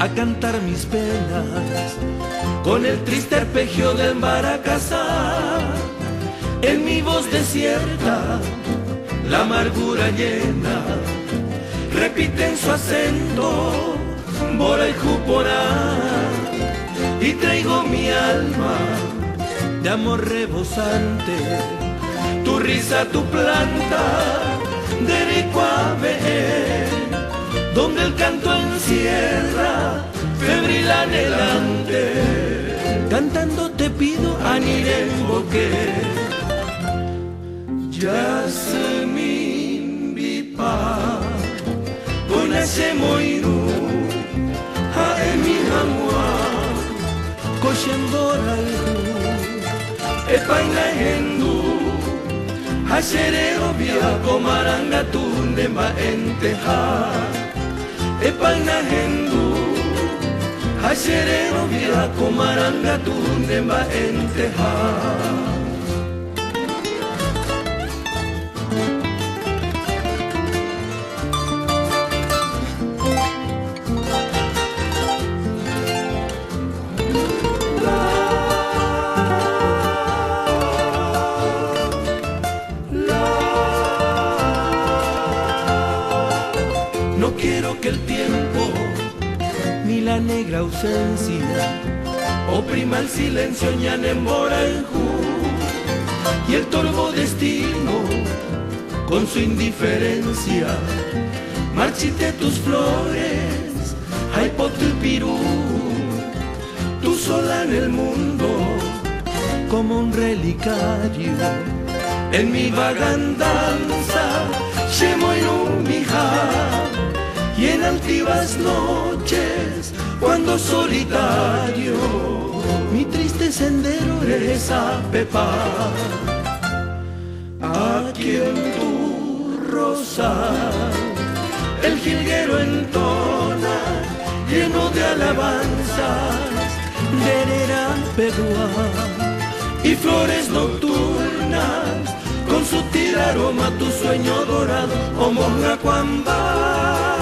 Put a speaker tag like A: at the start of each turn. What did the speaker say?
A: a cantar mis penas con el triste arpegio del maracasá. En mi voz desierta, la amargura llena, repite en su acento Bora y Juporá, y traigo mi alma de amor rebosante, tu risa, tu planta de Ricuave, donde el canto encierra febril anhelante. Cantando te pido aniremboque, Yasmin Bipa, con ese moinu, a emi hamua, koshembora epaina hendu, hasereo via komaranga tunde maenteha, epaina hendu, hasereo via komaranga tunde maenteha. No quiero que el tiempo ni la negra ausencia oprima el silencio ñanembora en Ju, y el torvo destino con su indiferencia marchite tus flores, Haipotupirú, tú sola en el mundo como un relicario. En mi vagandanza Shemoinu mija, y en altivas noches, cuando solitario, mi triste sendero eres a Pepa. Aquí en tu rosal, el jilguero entona, lleno de alabanzas, de herera pedua, y flores nocturnas, con sutil aroma tu sueño dorado, o monga cuamba.